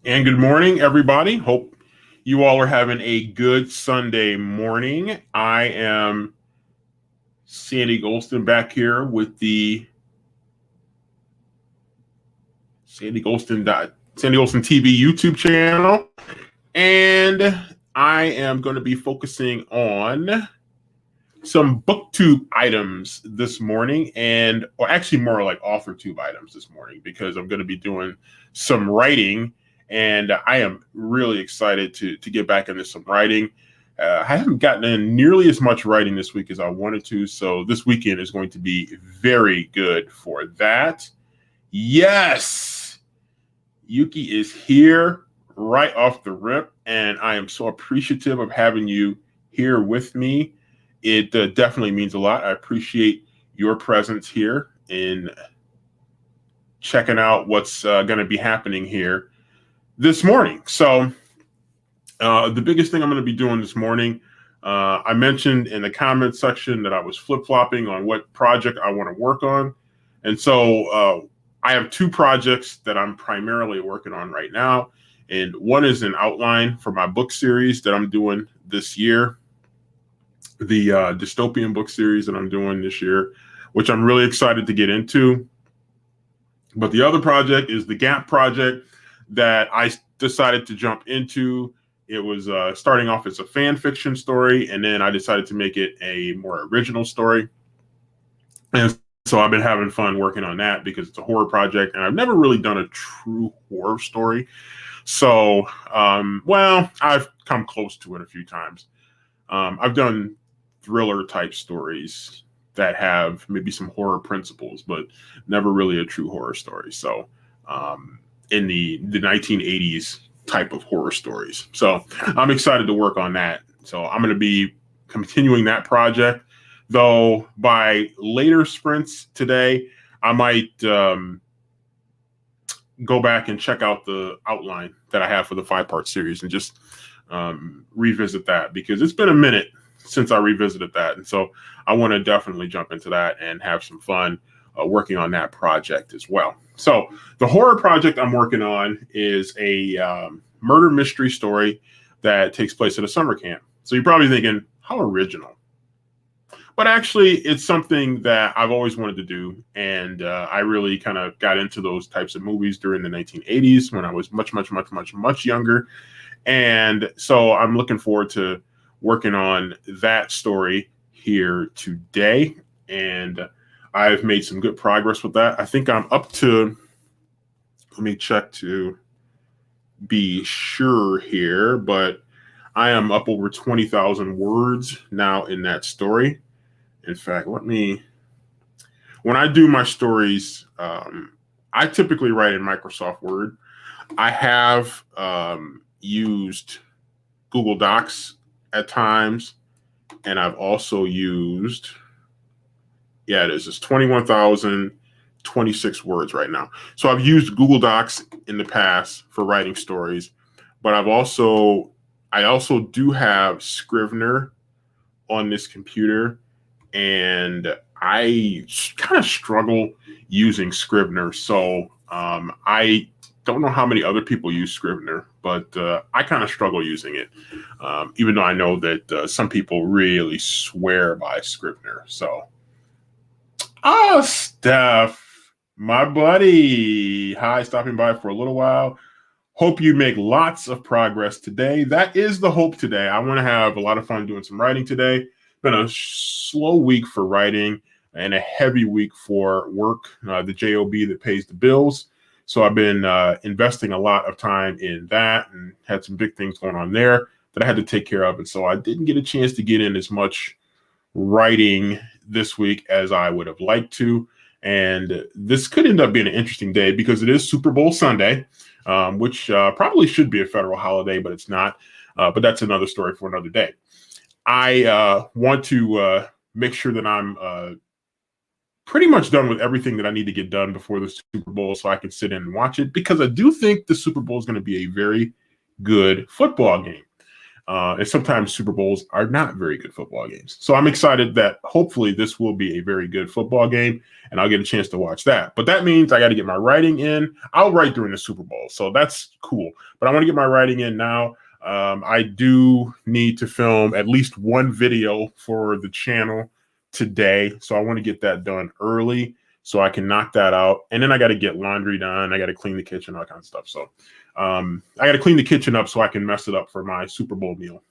And good morning, everybody. Hope you all are having a good Sunday morning. I am Sandy Golston back here with the Sandy Golston TV YouTube channel. And I am going to be focusing on some booktube items this morning, or actually more like author-tube items this morning, because I'm going to be doing some writing, and I am really excited to get back into some writing. I haven't gotten in nearly as much writing this week as I wanted to, so this weekend is going to be very good for that. Yes, Yuki is here right off the rip, and I am so appreciative of having you here with me. It definitely means a lot. I appreciate your presence here in checking out what's going to be happening here this morning. So the biggest thing I'm going to be doing this morning, I mentioned in the comment section that I was flip-flopping on what project I want to work on. And so I have two projects that I'm primarily working on right now. And one is an outline for my book series that I'm doing this year, the dystopian book series that I'm doing this year, which I'm really excited to get into. But the other project is the Gap project that I decided to jump into. It was starting off as a fan fiction story, and then I decided to make it a more original story. And so I've been having fun working on that because it's a horror project, and I've never really done a true horror story. So, I've come close to it a few times. I've done thriller type stories that have maybe some horror principles, but never really a true horror story. So in the 1980s type of horror stories. So I'm excited to work on that. So I'm going to be continuing that project, though by later sprints today, I might go back and check out the outline that I have for the 5-part series and just revisit that, because it's been a minute since I revisited that. And so I want to definitely jump into that and have some fun working on that project as well. So the horror project I'm working on is a murder mystery story that takes place at a summer camp. So you're probably thinking, how original? But actually, it's something that I've always wanted to do. And I really kind of got into those types of movies during the 1980s when I was much younger. And so I'm looking forward to working on that story here today. And I've made some good progress with that. I think I'm up to, let me check to be sure here, but I am up over 20,000 words now in that story. In fact, when I do my stories, I typically write in Microsoft Word. I have used Google Docs at times, and I've also used, it's 21,026 words right now. So I've used Google Docs in the past for writing stories, but I also do have Scrivener on this computer, and I kind of struggle using Scrivener. So I don't know how many other people use Scrivener, but I kind of struggle using it, even though I know that some people really swear by Scrivener. So, Steph, my buddy, hi, stopping by for a little while. Hope you make lots of progress today. That is the hope today. I want to have a lot of fun doing some writing today. Been a slow week for writing and a heavy week for work, the job that pays the bills. So I've been investing a lot of time in that and had some big things going on there that I had to take care of. And so I didn't get a chance to get in as much writing this week as I would have liked to. And this could end up being an interesting day because it is Super Bowl Sunday, which probably should be a federal holiday, but it's not. But that's another story for another day. I want to make sure that I'm pretty much done with everything that I need to get done before the Super Bowl so I can sit in and watch it, because I do think the Super Bowl is going to be a very good football game. And sometimes Super Bowls are not very good football games. So I'm excited that hopefully this will be a very good football game and I'll get a chance to watch that. But that means I got to get my writing in. I'll write during the Super Bowl. So that's cool. But I want to get my writing in now. I do need to film at least one video for the channel today. So I want to get that done early so I can knock that out. And then I got to get laundry done. I got to clean the kitchen, all kind of stuff. So I got to clean the kitchen up so I can mess it up for my Super Bowl meal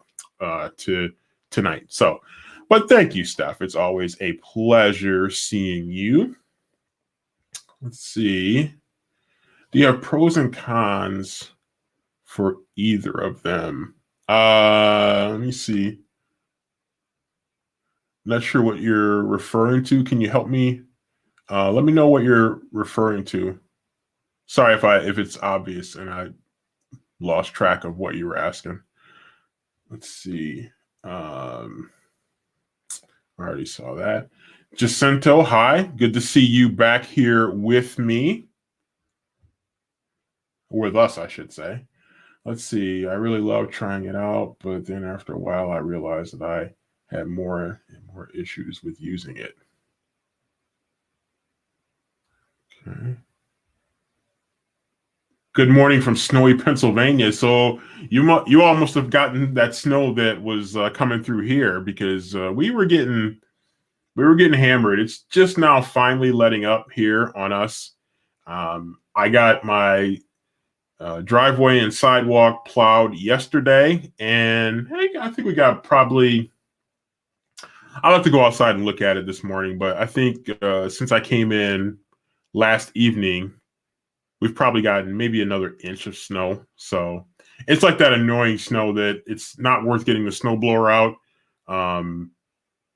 tonight. So, but thank you, Steph. It's always a pleasure seeing you. Let's see. Do you have pros and cons for either of them? Let me see. Not sure what you're referring to. Can you help me? Let me know what you're referring to. Sorry if it's obvious and I lost track of what you were asking. Let's see. I already saw that. Jacinto, hi. Good to see you back here with me. With us, I should say. Let's see. I really love trying it out, but then after a while, I realized that I had more and more issues with using it. Okay. Good morning from snowy Pennsylvania. So you all must have gotten that snow that was coming through here because we were getting hammered. It's just now finally letting up here on us. I got my driveway and sidewalk plowed yesterday, and hey, I think we got probably. I'll have to go outside and look at it this morning, but I think since I came in last evening, we've probably gotten maybe another inch of snow. So it's like that annoying snow that it's not worth getting the snowblower out,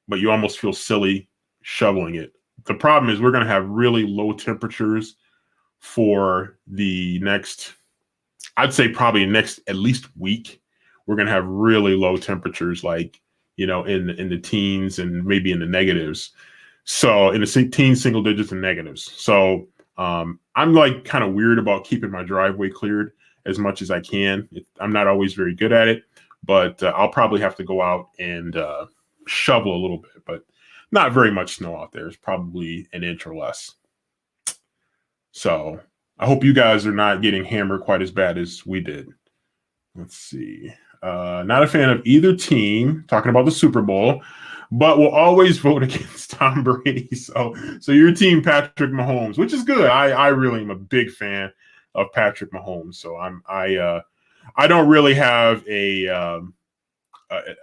but you almost feel silly shoveling it. The problem is we're going to have really low temperatures for the next, I'd say probably next at least week. We're going to have really low temperatures, like, in the teens and maybe in the negatives. So in the teens, single digits and negatives. So I'm like kind of weird about keeping my driveway cleared as much as I can. I'm not always very good at it, but I'll probably have to go out and shovel a little bit, but not very much snow out there. It's probably an inch or less. So I hope you guys are not getting hammered quite as bad as we did. Let's see. Not a fan of either team, talking about the Super Bowl, but will always vote against Tom Brady. So your team, Patrick Mahomes, which is good. I really am a big fan of Patrick Mahomes. So I don't really have a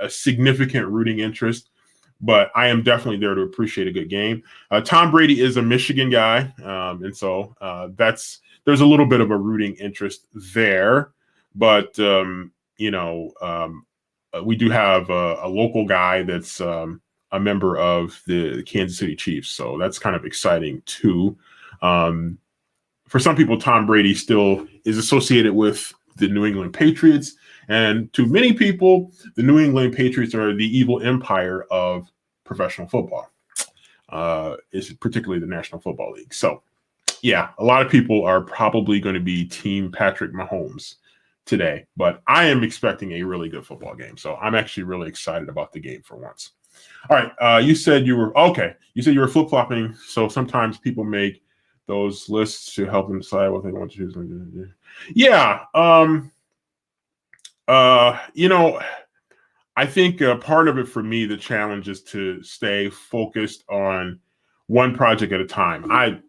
significant rooting interest, but I am definitely there to appreciate a good game. Tom Brady is a Michigan guy, and so there's a little bit of a rooting interest there, but we do have a local guy that's a member of the Kansas City Chiefs, so that's kind of exciting too. For some people, Tom Brady still is associated with the New England Patriots, and to many people, the New England Patriots are the evil empire of professional football. Is particularly the National Football League. So, yeah, a lot of people are probably going to be Team Patrick Mahomes today, but I am expecting a really good football game. So I'm actually really excited about the game for once. All right. You said you were okay. You said you were flip-flopping. So sometimes people make those lists to help them decide what they want to choose. Yeah. I think part of it for me, the challenge is to stay focused on one project at a time. I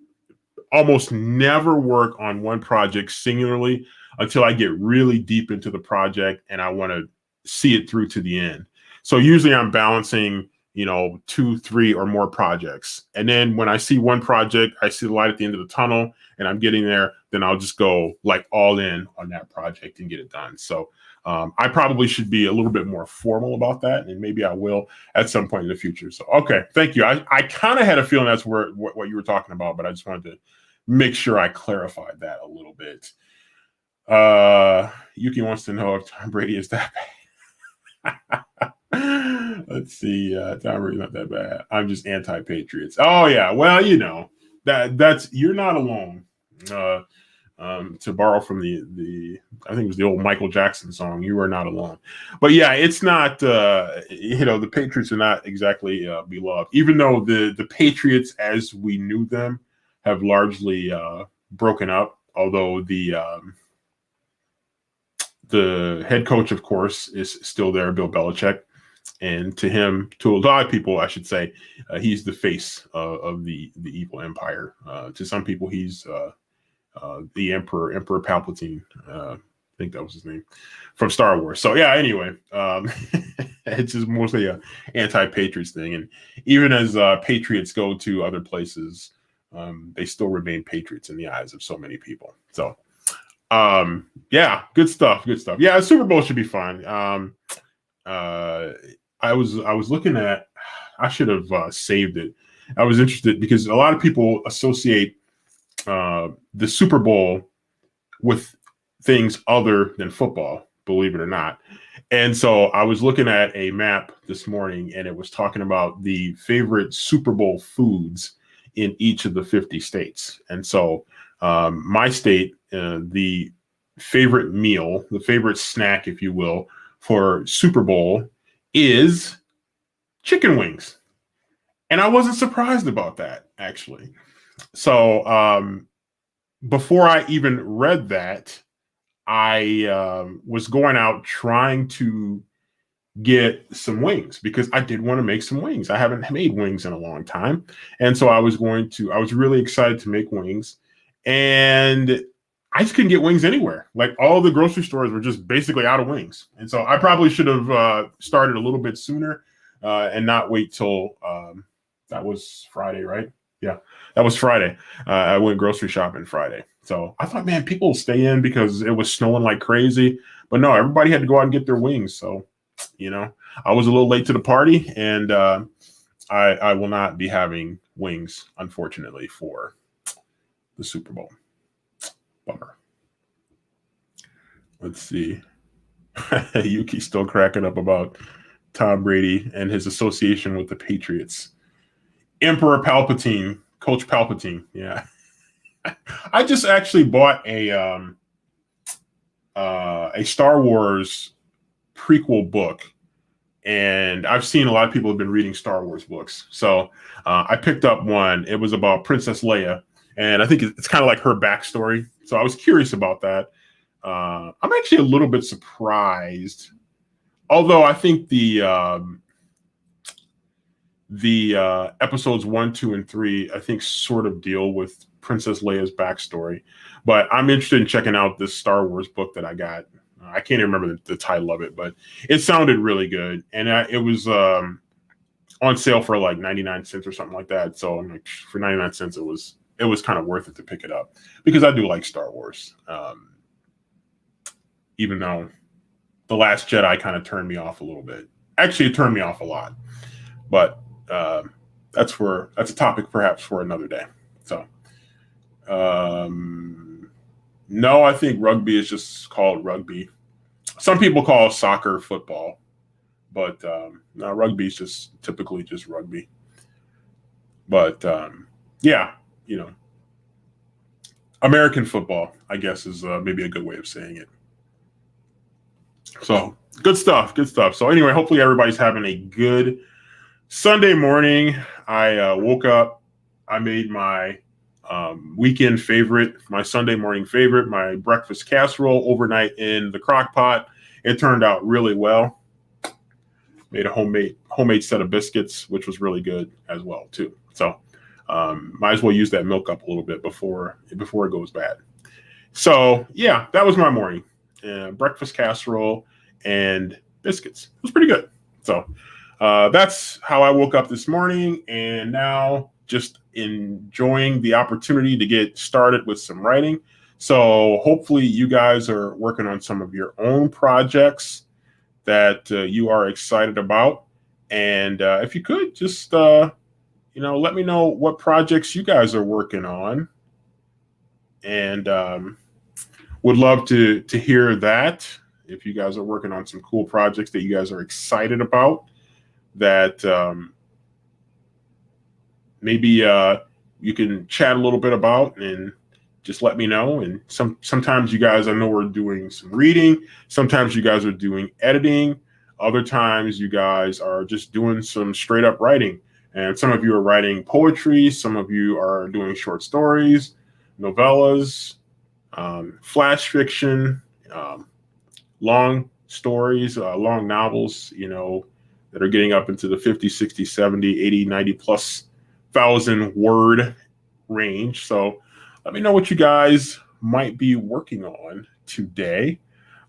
almost never work on one project singularly until I get really deep into the project and I want to see it through to the end. So usually I'm balancing, 2, 3 or more projects. And then when I see one project, I see the light at the end of the tunnel and I'm getting there, then I'll just go like all in on that project and get it done. So I probably should be a little bit more formal about that, and maybe I will at some point in the future. So, okay, thank you. I kind of had a feeling that's what you were talking about, but I just wanted to make sure I clarified that a little bit. Yuki wants to know if Tom Brady is that bad. Let's see. Tom Brady's not that bad. I'm just anti-Patriots. Oh yeah. Well, that's you're not alone. to borrow from the I think it was the old Michael Jackson song, "You Are Not Alone." But yeah, it's not the Patriots are not exactly beloved, even though the Patriots as we knew them have largely broken up. Although the head coach, of course, is still there, Bill Belichick. And to him, to a lot of people, I should say, he's the face of the evil empire. To some people, he's the Emperor Palpatine. I think that was his name from Star Wars. So yeah, anyway, it's just mostly a anti-Patriots thing. And even as Patriots go to other places, they still remain Patriots in the eyes of so many people. So yeah, good stuff. Yeah, Super Bowl should be fun. I was looking at, I should have saved it. I was interested because a lot of people associate the Super Bowl with things other than football, believe it or not. And so I was looking at a map this morning, and it was talking about the favorite Super Bowl foods in each of the 50 states. And so my state, the favorite meal, the favorite snack, if you will, for Super Bowl is chicken wings. And I wasn't surprised about that, actually. So before I even read that, I was going out trying to get some wings because I did want to make some wings. I haven't made wings in a long time. And so I was really excited to make wings. And I just couldn't get wings anywhere. Like all the grocery stores were just basically out of wings. And so I probably should have started a little bit sooner and not wait till that was Friday, right? Yeah, that was Friday. I went grocery shopping Friday. So I thought, man, people will stay in because it was snowing like crazy. But no, everybody had to go out and get their wings. So, I was a little late to the party, and I will not be having wings, unfortunately, for the Super Bowl. Bummer. Let's see. Yuki's still cracking up about Tom Brady and his association with the Patriots. Emperor Palpatine, Coach Palpatine. Yeah. I just actually bought a Star Wars prequel book, and I've seen a lot of people have been reading Star Wars books. So I picked up one. It was about Princess Leia, and I think it's kind of like her backstory. So I was curious about that. I'm actually a little bit surprised, although I think the episodes 1, 2, and 3, I think, sort of deal with Princess Leia's backstory. But I'm interested in checking out this Star Wars book that I got. I can't even remember the title of it, but it sounded really good. And it was on sale for like 99 cents or something like that. So I'm like, for 99 cents, it was kind of worth it to pick it up because I do like Star Wars. Even though The Last Jedi kind of turned me off a little bit. Actually, it turned me off a lot. But that's a topic perhaps for another day. So, no, I think rugby is just called rugby. Some people call soccer football, but no, rugby is just typically just rugby. But yeah, American football, I guess, is maybe a good way of saying it. So good stuff. So anyway, hopefully everybody's having a good Sunday morning. I woke up. I made my weekend favorite, my Sunday morning favorite, my breakfast casserole overnight in the crock pot. It turned out really well. Made a homemade set of biscuits, which was really good as well too. So might as well use that milk up a little bit before it goes bad. So yeah, that was my morning. Breakfast casserole and biscuits. It was pretty good. So that's how I woke up this morning, and now just enjoying the opportunity to get started with some writing. So hopefully you guys are working on some of your own projects that you are excited about. And if you could just, let me know what projects you guys are working on. And would love to hear that. If you guys are working on some cool projects that you guys are excited about, that maybe you can chat a little bit about and just let me know. And sometimes you guys, I know we're doing some reading. Sometimes you guys are doing editing. Other times you guys are just doing some straight up writing. And some of you are writing poetry. Some of you are doing short stories, novellas, flash fiction, long stories, long novels, that are getting up into the 50, 60, 70, 80, 90 plus thousand word range. So let me know what you guys might be working on today.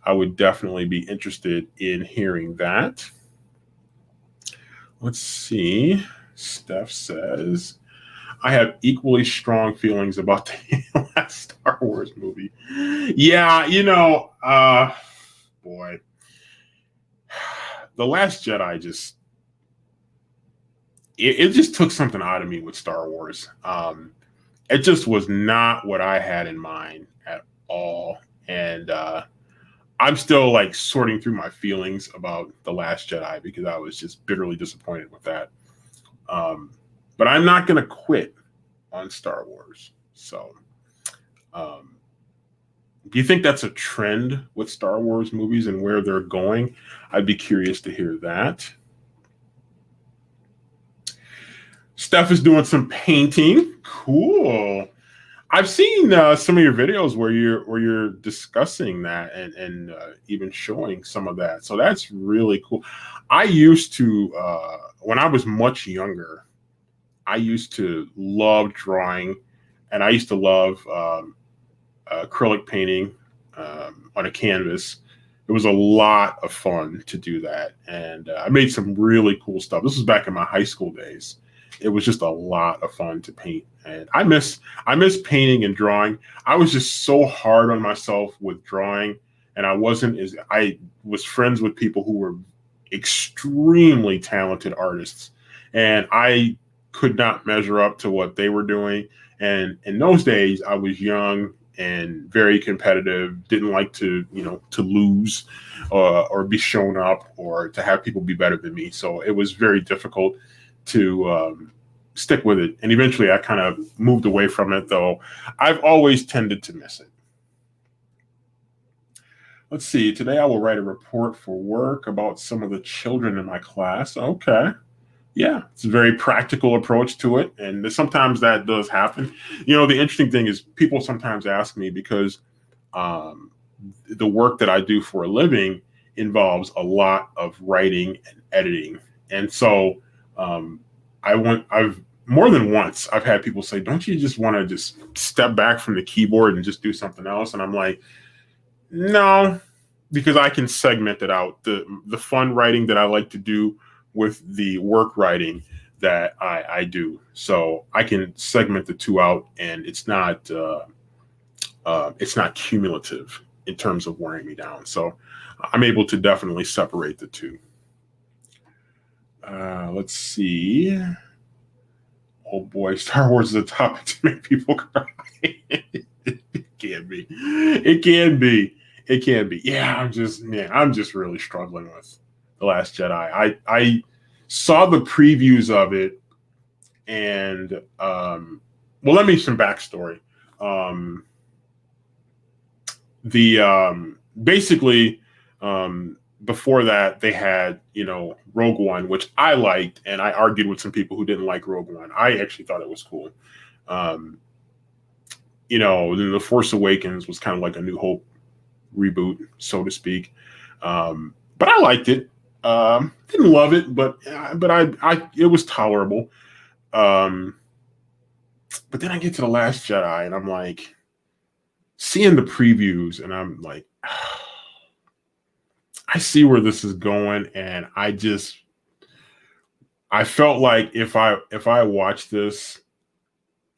I would definitely be interested in hearing that. Let's see. Steph says, I have equally strong feelings about the last Star Wars movie. Yeah, boy. The Last Jedi it just took something out of me with Star Wars. It just was not what I had in mind at all. And I'm still like sorting through my feelings about The Last Jedi because I was just bitterly disappointed with that. But I'm not going to quit on Star Wars. So, do you think that's a trend with Star Wars movies and where they're going? I'd be curious to hear that. Steph is doing some painting. Cool. I've seen some of your videos where you're discussing that and even showing some of that. So that's really cool. I used to when I was much younger, I used to love drawing, and I used to love acrylic painting on a canvas. It was a lot of fun to do that, and I made some really cool stuff. This was back in my high school days. It was just a lot of fun to paint, and I miss painting and drawing. I was just so hard on myself with drawing, and I was friends with people who were extremely talented artists, and I could not measure up to what they were doing. And in those days, I was young and very competitive, didn't like to lose or be shown up or to have people be better than me. So it was very difficult to stick with it. And eventually I kind of moved away from it, though I've always tended to miss it. Let's see. Today I will write a report for work about some of the children in my class. Okay. Yeah, it's a very practical approach to it. And sometimes that does happen. The interesting thing is people sometimes ask me because the work that I do for a living involves a lot of writing and editing. And so I've more than once, I've had people say, don't you just want to just step back from the keyboard and just do something else? And I'm like, no, because I can segment it out. The fun writing that I like to do with the work writing that I do. So I can segment the two out, and it's not cumulative in terms of wearing me down. So I'm able to definitely separate the two. Let's see. Oh boy, Star Wars is a topic to make people cry. It can be. It can be. It can be. Yeah, I'm just really struggling with The Last Jedi. I saw the previews of it, and let me some backstory. Basically before that they had Rogue One, which I liked, and I argued with some people who didn't like Rogue One. I actually thought it was cool. Then The Force Awakens was kind of like a New Hope reboot, so to speak. But I liked it. Didn't love it, but I it was tolerable. But then I get to The Last Jedi, and I'm like seeing the previews, and I'm like, I see where this is going, and I felt like if I watch this,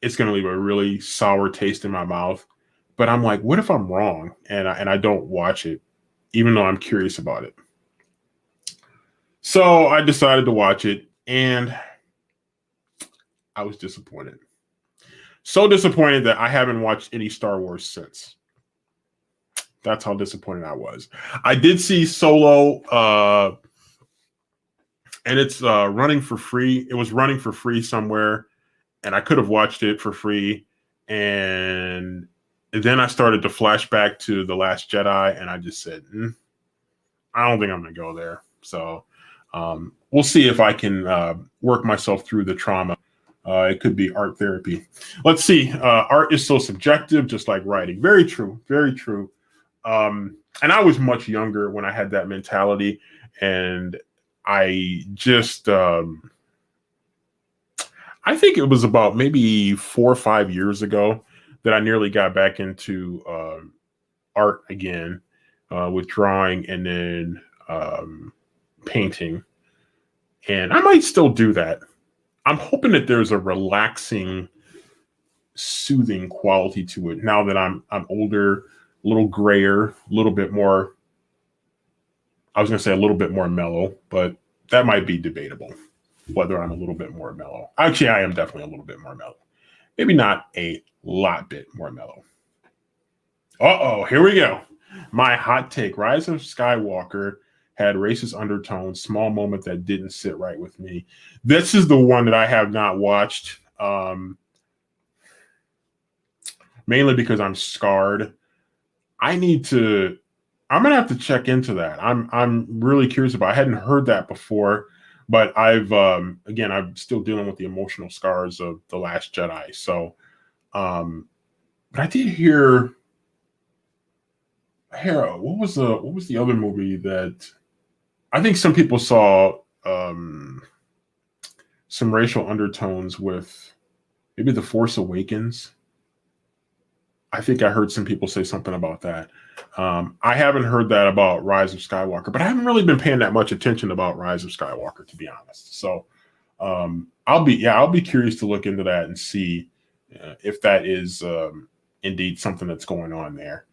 it's going to leave a really sour taste in my mouth. But I'm like, what if I'm wrong and I don't watch it, even though I'm curious about it? So I decided to watch it, and I was disappointed. So disappointed that I haven't watched any Star Wars since. That's how disappointed I was. I did see Solo, and it's running for free. It was running for free somewhere, and I could have watched it for free. And And then I started to flash back to The Last Jedi, and I just said, I don't think I'm going to go there. So we'll see if I can work myself through the trauma. It could be art therapy. Let's see. Art is so subjective, just like writing. Very true. Very true. And I was much younger when I had that mentality. And I just, I think it was about maybe 4 or 5 years ago that I nearly got back into art again with drawing and then painting. And I might still do that. I'm hoping that there's a relaxing, soothing quality to it now that I'm older, a little grayer, a little bit more. I was going to say a little bit more mellow, but that might be debatable whether I'm a little bit more mellow. Actually, I am definitely a little bit more mellow. Maybe not a lot bit more mellow. Uh-oh, here we go. My hot take. Rise of Skywalker had racist undertones, small moment that didn't sit right with me. This is the one that I have not watched, mainly because I'm scarred. I'm gonna have to check into that. I'm really curious about. I hadn't heard that before, but again, I'm still dealing with the emotional scars of The Last Jedi. So, but I did hear. What was the other movie that I think some people saw some racial undertones with? Maybe The Force Awakens. I think I heard some people say something about that. I haven't heard that about Rise of Skywalker, but I haven't really been paying that much attention about Rise of Skywalker, to be honest. So I'll be curious to look into that and see if that is indeed something that's going on there.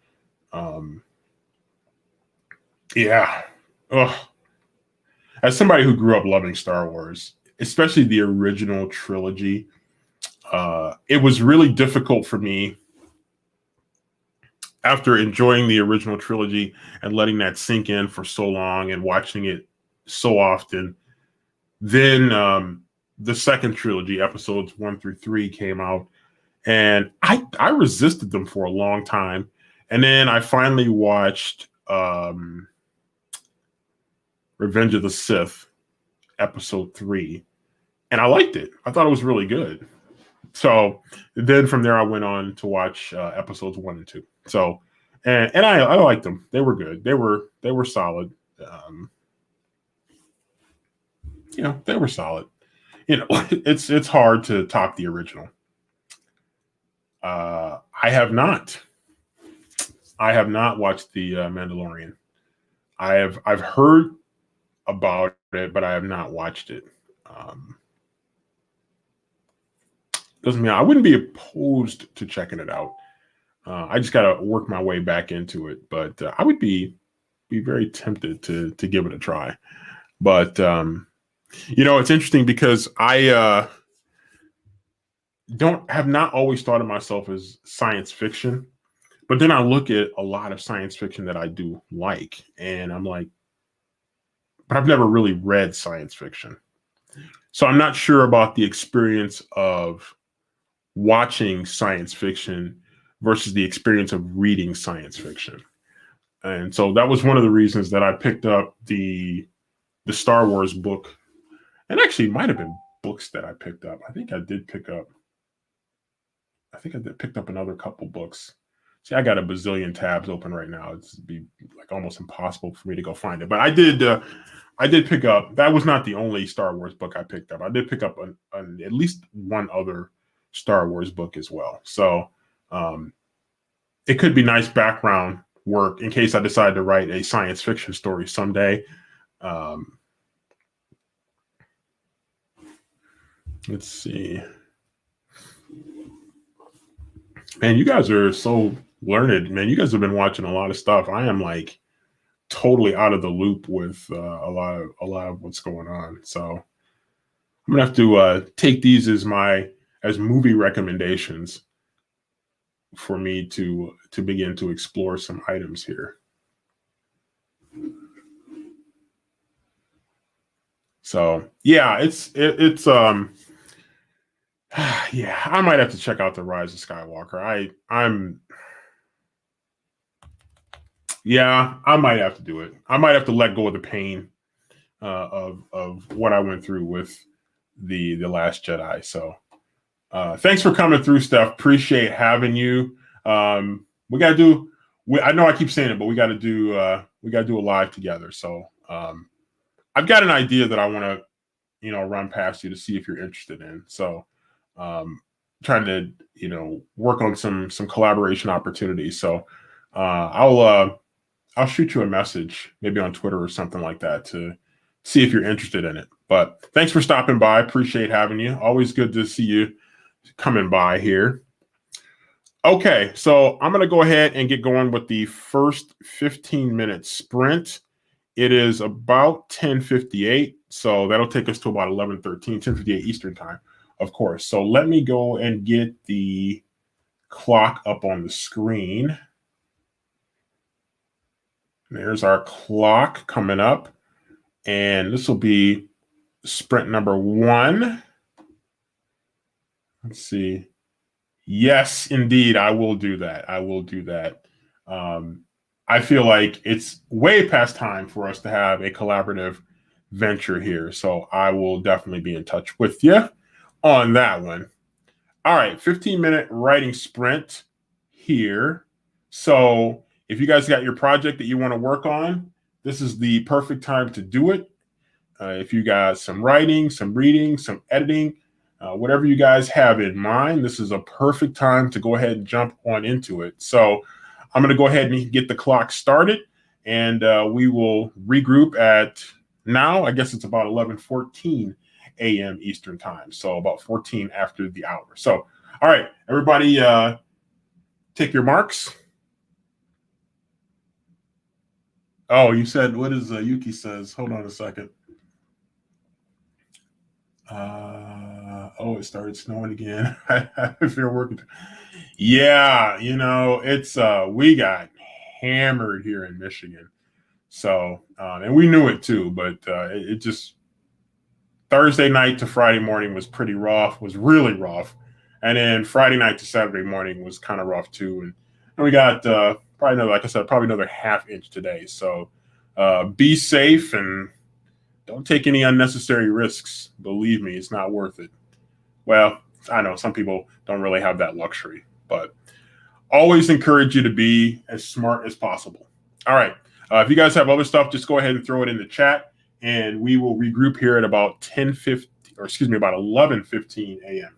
Yeah. Ugh. As somebody who grew up loving Star Wars, especially the original trilogy, it was really difficult for me after enjoying the original trilogy and letting that sink in for so long and watching it so often. Then the second trilogy, episodes 1 through 3, came out, and I resisted them for a long time. And then I finally watched Revenge of the Sith, episode 3, and I liked it. I thought it was really good. So then from there, I went on to watch episodes 1 and 2. So, and I liked them. They were good. They were solid. They were solid. It's hard to top the original. I have not. I have not watched the Mandalorian. I've heard about it, but I have not watched it. Doesn't mean I wouldn't be opposed to checking it out. I just got to work my way back into it, but I would be very tempted to give it a try. But it's interesting because I have not always thought of myself as science fiction, but then I look at a lot of science fiction that I do like, and I'm like, but I've never really read science fiction, so I'm not sure about the experience of watching science fiction versus the experience of reading science fiction. And so that was one of the reasons that I picked up the Star Wars book. And actually, it might have been books that I picked up. I think I did pick up another couple books. See, I got a bazillion tabs open right now. It'd be like almost impossible for me to go find it. But I did pick up. That was not the only Star Wars book I picked up. I did pick up at least one other Star Wars book as well. So it could be nice background work in case I decide to write a science fiction story someday. Let's see. Man, you guys are so learned. Man, you guys have been watching a lot of stuff. I am like totally out of the loop with a lot of what's going on. So I'm gonna have to take these as movie recommendations for me to begin to explore some items here. So yeah, it's yeah, I might have to check out the Rise of Skywalker. I'm Yeah, I might have to do it. I might have to let go of the pain of what I went through with the Last Jedi. So thanks for coming through, Steph. Appreciate having you. We got to do. I know I keep saying it, but we got to do a live together. So I've got an idea that I want to run past you to see if you're interested in. So trying to work on some collaboration opportunities. So I'll shoot you a message, maybe on Twitter or something like that, to see if you're interested in it. But thanks for stopping by. Appreciate having you. Always good to see you coming by here. Okay, so I'm going to go ahead and get going with the first 15-minute sprint. It is about 10:58, so that'll take us to about 11:13, 10:58 Eastern time, of course. So let me go and get the clock up on the screen. There's our clock coming up, and this will be sprint number 1. Let's see. Yes, indeed, I will do that. I will do that. I feel like it's way past time for us to have a collaborative venture here. So I will definitely be in touch with you on that one. All right, 15-minute writing sprint here. So if you guys got your project that you want to work on, this is the perfect time to do it. If you got some writing, some reading, some editing, whatever you guys have in mind, this is a perfect time to go ahead and jump on into it. So I'm going to go ahead and get the clock started, and we will regroup at now. I guess it's about 11:14 a.m. Eastern time, so about 14 after the hour. So, all right, everybody, take your marks. Oh, you said, what is Yuki says? Hold on a second. Oh, it started snowing again. If you're working, yeah, it's we got hammered here in Michigan. So, and we knew it too, but it just Thursday night to Friday morning was pretty rough, was really rough, and then Friday night to Saturday morning was kind of rough too. And we got probably another, like I said, probably another half inch today. So, be safe and don't take any unnecessary risks. Believe me, it's not worth it. Well, I know some people don't really have that luxury, but always encourage you to be as smart as possible. All right. If you guys have other stuff, just go ahead and throw it in the chat, and we will regroup here at about 10:50, or excuse me, about 11:15 a.m.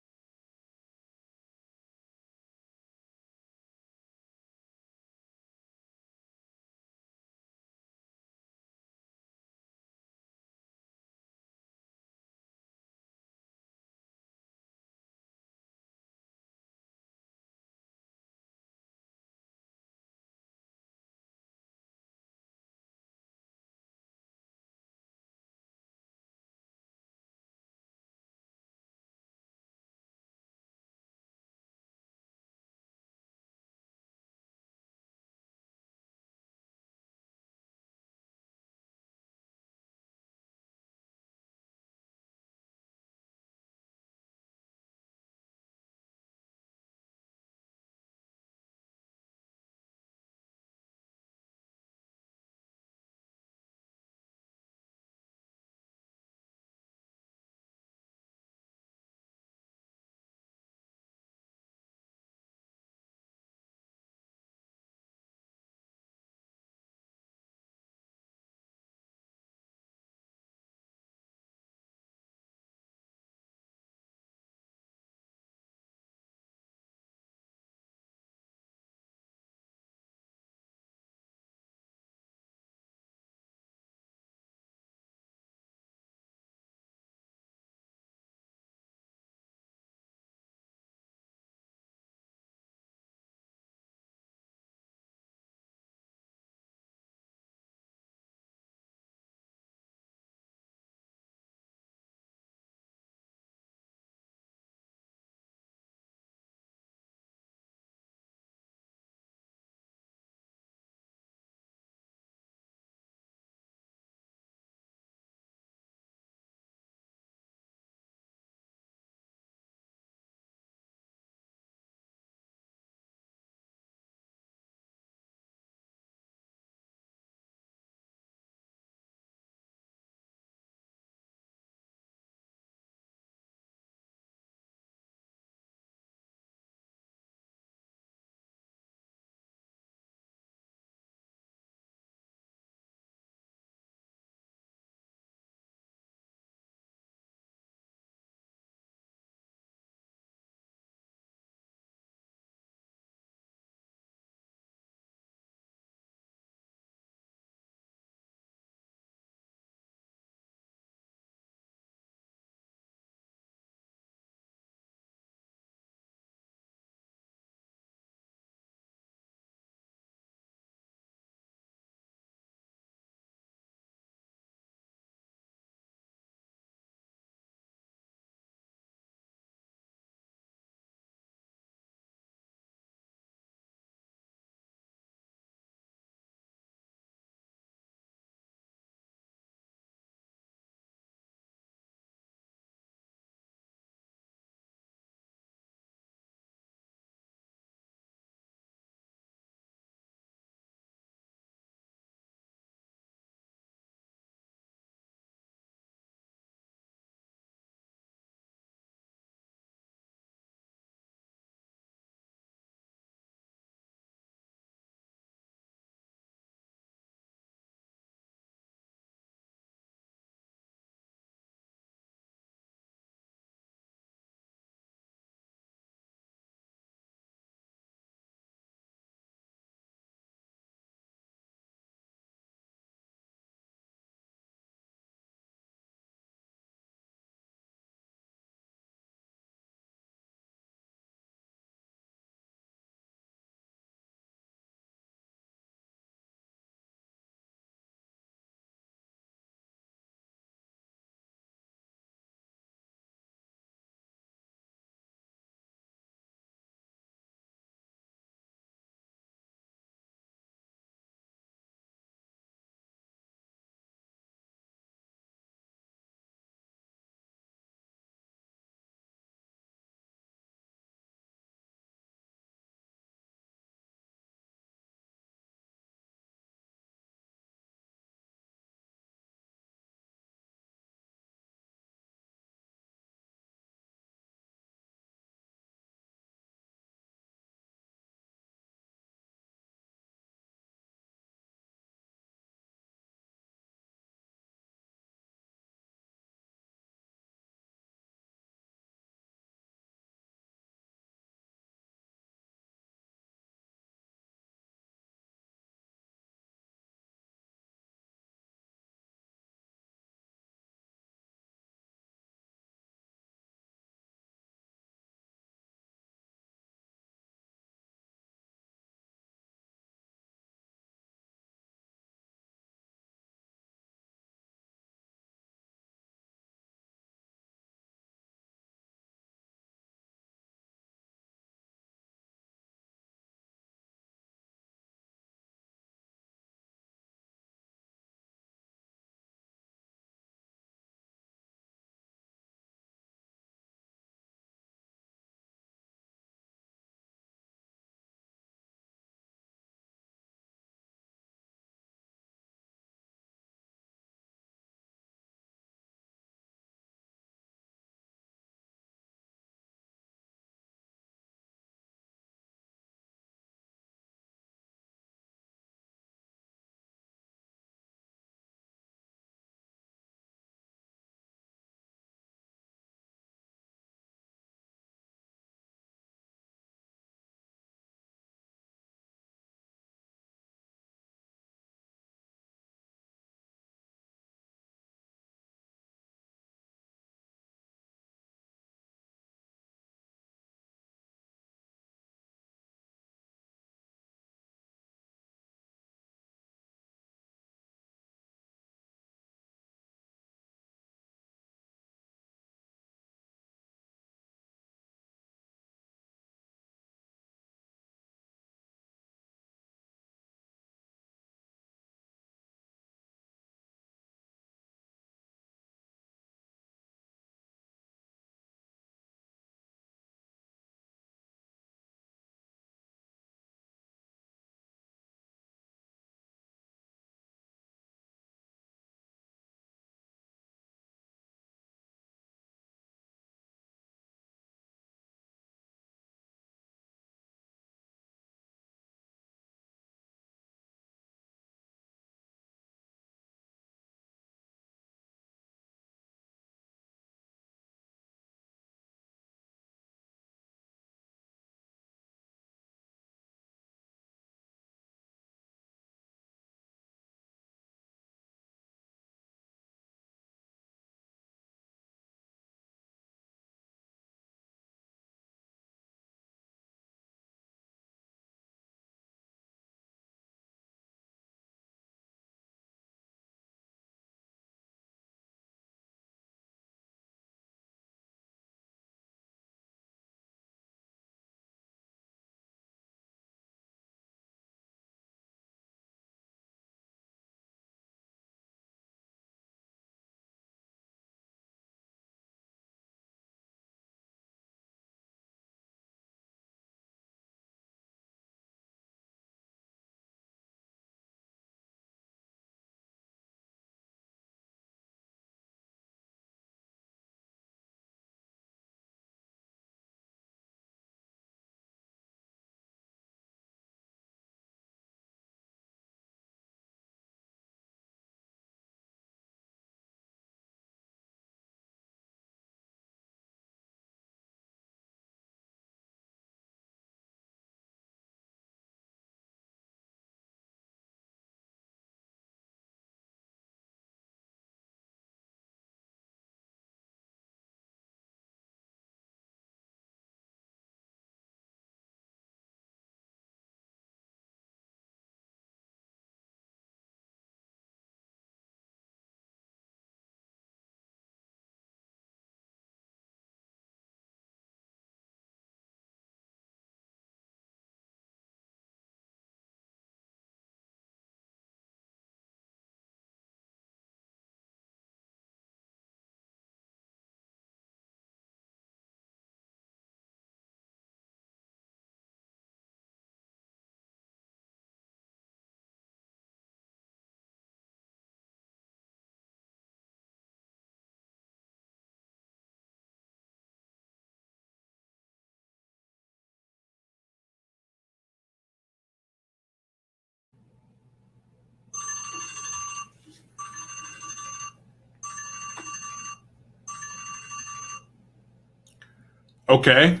Okay.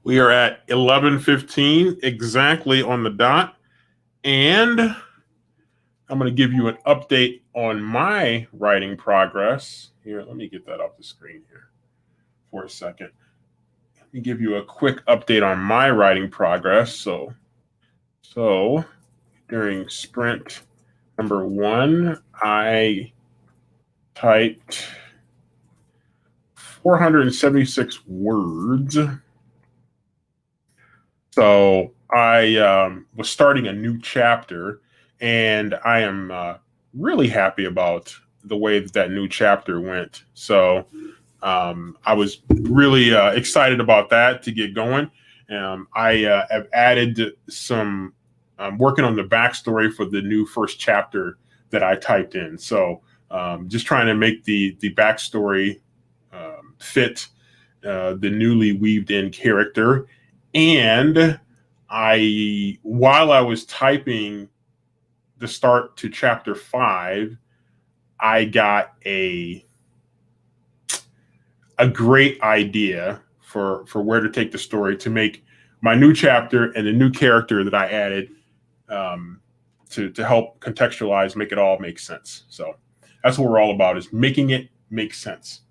We are at 11:15 exactly on the dot. And I'm going to give you an update on my writing progress. Here, let me get that off the screen here for a second. Let me give you a quick update on my writing progress. So during sprint number 1, I typed 476 words. So I was starting a new chapter, and I am really happy about the way that new chapter went. So I was really excited about that to get going. I have added some. I'm working on the backstory for the new first chapter that I typed in. So just trying to make the backstory fit the newly weaved in character. And while I was typing the start to chapter 5, I got a great idea for where to take the story to make my new chapter and the new character that I added to help contextualize, make it all make sense. So that's what we're all about, is making it make sense.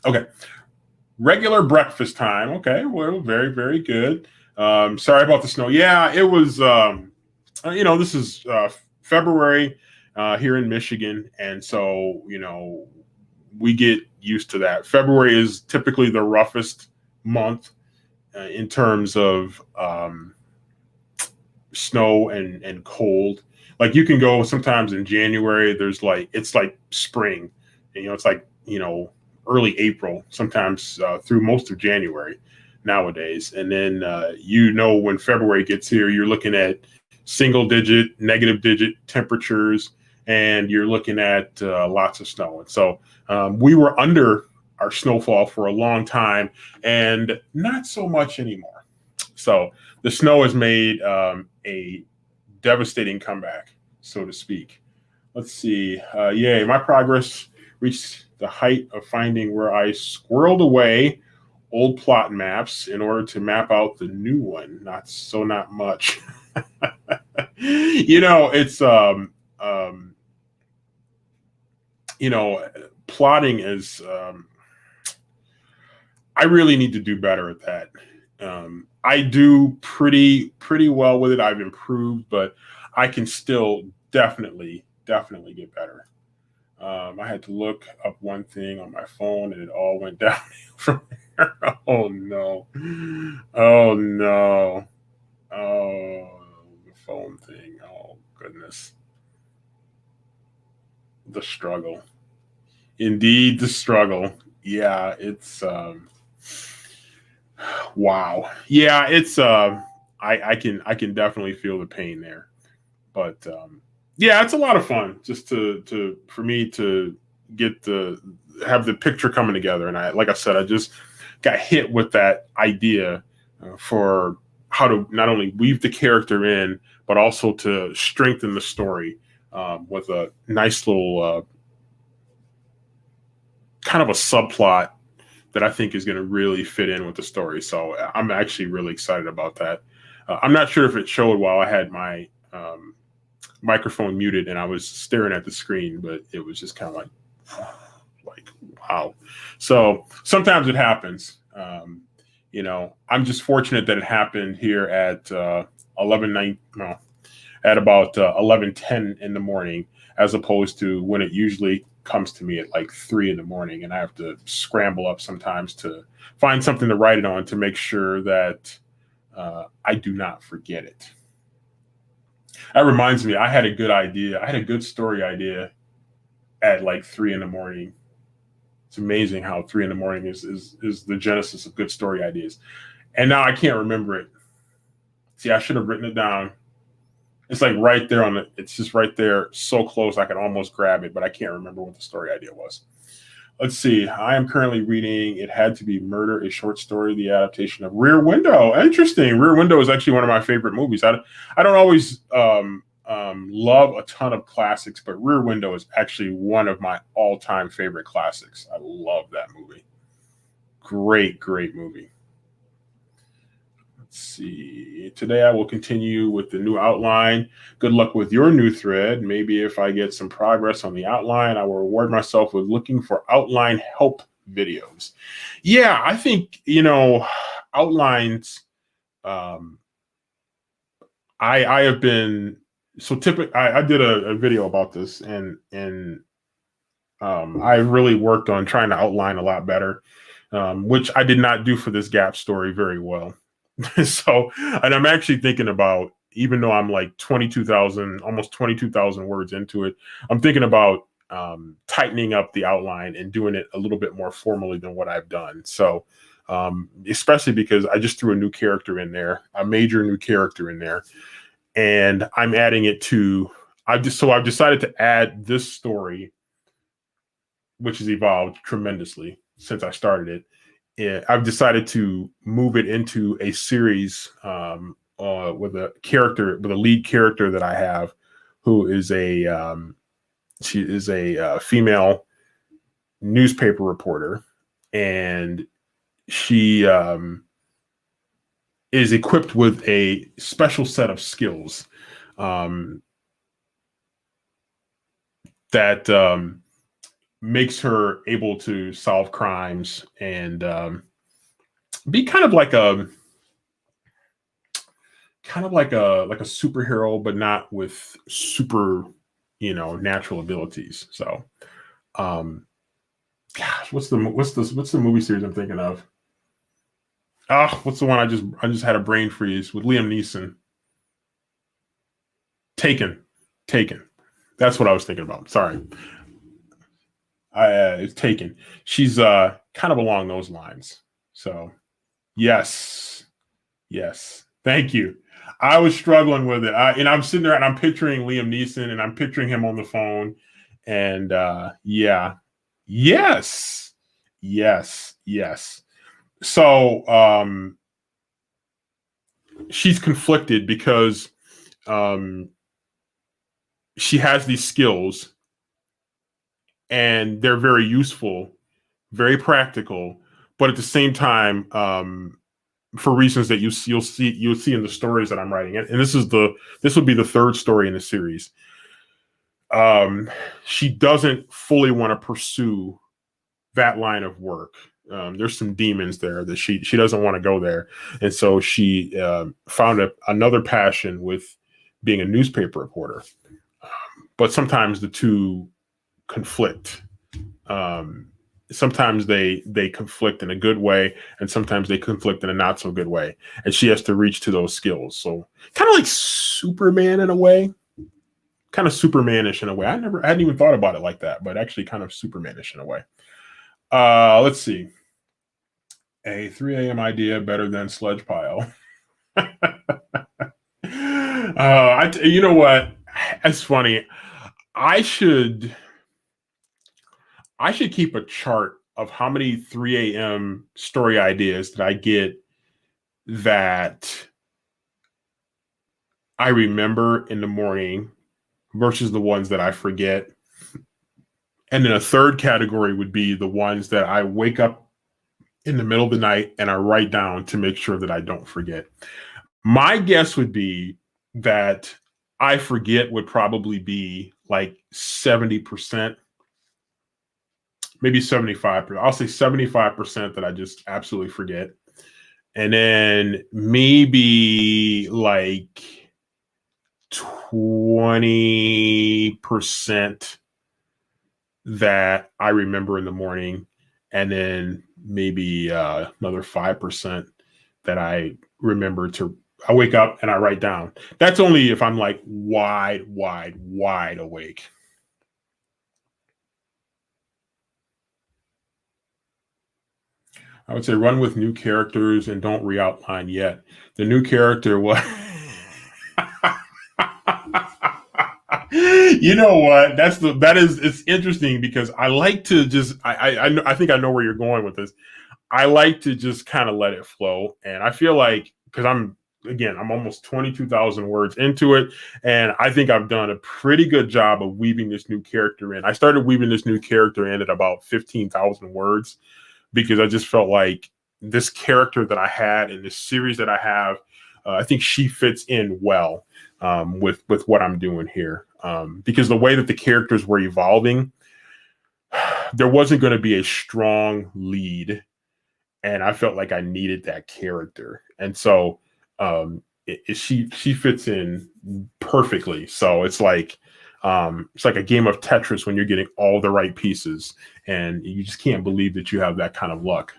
Okay. Regular breakfast time. Okay. Well, very, very good. Sorry about the snow. Yeah, it was, this is February here in Michigan. And so, we get used to that. February is typically the roughest month in terms of snow and cold. Like you can go sometimes in January, it's like spring. It's like, early April, sometimes through most of January nowadays. And then, when February gets here, you're looking at single digit, negative digit temperatures, and you're looking at lots of snow. And so we were under our snowfall for a long time, and not so much anymore. So the snow has made a devastating comeback, so to speak. Let's see. Yay, my progress reached the height of finding where I squirreled away old plot maps in order to map out the new one. Not much. It's plotting is I really need to do better at that. I do pretty well with it. I've improved, but I can still definitely get better. I had to look up one thing on my phone, and it all went down from there. Oh no! Oh no! Oh, the phone thing. Oh goodness! The struggle. Indeed, the struggle. Yeah, it's wow. Yeah, it's I can definitely feel the pain there. But yeah, it's a lot of fun just for me to have the picture coming together. And like I said, I just got hit with that idea for how to not only weave the character in, but also to strengthen the story with a nice little kind of a subplot that I think is going to really fit in with the story. So I'm actually really excited about that. I'm not sure if it showed while I had my microphone muted and I was staring at the screen, but it was just kind of like wow. So sometimes it happens. I'm just fortunate that it happened here at 11:09, at about 11:10 in the morning, as opposed to when it usually comes to me at like 3 in the morning, and I have to scramble up sometimes to find something to write it on to make sure that I do not forget it. That reminds me, I had a good idea. I had a good story idea at like 3 in the morning. It's amazing how 3 in the morning is the genesis of good story ideas. And now I can't remember it. See, I should have written it down. It's like right there it's just right there, so close I can almost grab it, but I can't remember what the story idea was. Let's see. I am currently reading It Had to Be Murder, a short story, the adaptation of Rear Window. Interesting. Rear Window is actually one of my favorite movies. I don't always love a ton of classics, but Rear Window is actually one of my all-time favorite classics. I love that movie. Great movie. Let's see. Today I will continue with the new outline. Good luck with your new thread. Maybe if I get some progress on the outline, I will reward myself with looking for outline help videos. Yeah, I think, outlines. I have been so typical. I did a video about this, and I really worked on trying to outline a lot better, which I did not do for this Gap story very well. So, and I'm actually thinking about, even though I'm like 22,000, almost 22,000 words into it, I'm thinking about tightening up the outline and doing it a little bit more formally than what I've done. So, especially because I just threw a new character in there, a major new character in there, and I'm adding it to. I've decided to add this story, which has evolved tremendously since I started it. I've decided to move it into a series with a lead character that I have, who is she is a female newspaper reporter, and she is equipped with a special set of skills that makes her able to solve crimes and be kind of like a superhero, but not with super, natural abilities. So, gosh, what's the movie series I'm thinking of? What's the one I just had a brain freeze with Liam Neeson? Taken. That's what I was thinking about. Sorry. It's Taken. She's kind of along those lines. So, yes. Thank you. I was struggling with it. And I'm sitting there and I'm picturing Liam Neeson and I'm picturing him on the phone. And yeah. Yes. So she's conflicted because she has these skills and they're very useful, very practical, but at the same time, for reasons that you'll see in the stories that I'm writing, and this will be the third story in the series. She doesn't fully want to pursue that line of work. There's some demons there that she doesn't want to go there, and so she found another passion with being a newspaper reporter. But sometimes the two conflict. Sometimes they conflict in a good way, and sometimes they conflict in a not so good way. And she has to reach to those skills. So kind of like Superman in a way, kind of Supermanish in a way. I hadn't even thought about it like that, but actually kind of Supermanish in a way. Let's see. A 3 a.m. idea better than Sledge Pile. You know what? It's funny. I should keep a chart of how many 3 a.m. story ideas that I get that I remember in the morning versus the ones that I forget. And then a third category would be the ones that I wake up in the middle of the night and I write down to make sure that I don't forget. My guess would be that I forget would probably be like 70%. Maybe 75%. I'll say 75% that I just absolutely forget. And then maybe like 20% that I remember in the morning. And then maybe another 5% that I remember I wake up and I write down. That's only if I'm like wide awake. I would say run with new characters and don't re-outline yet. The new character was... You know what? It's interesting because I like to just, I think I know where you're going with this. I like to just kind of let it flow. And I feel like, because I'm almost 22,000 words into it. And I think I've done a pretty good job of weaving this new character in. I started weaving this new character in at about 15,000 words. because I just felt like this character that I had in this series that I have, I think she fits in well with what I'm doing here, because the way that the characters were evolving, there wasn't going to be a strong lead, and I felt like I needed that character, and so she fits in perfectly. So it's like a game of Tetris when you're getting all the right pieces, and you just can't believe that you have that kind of luck.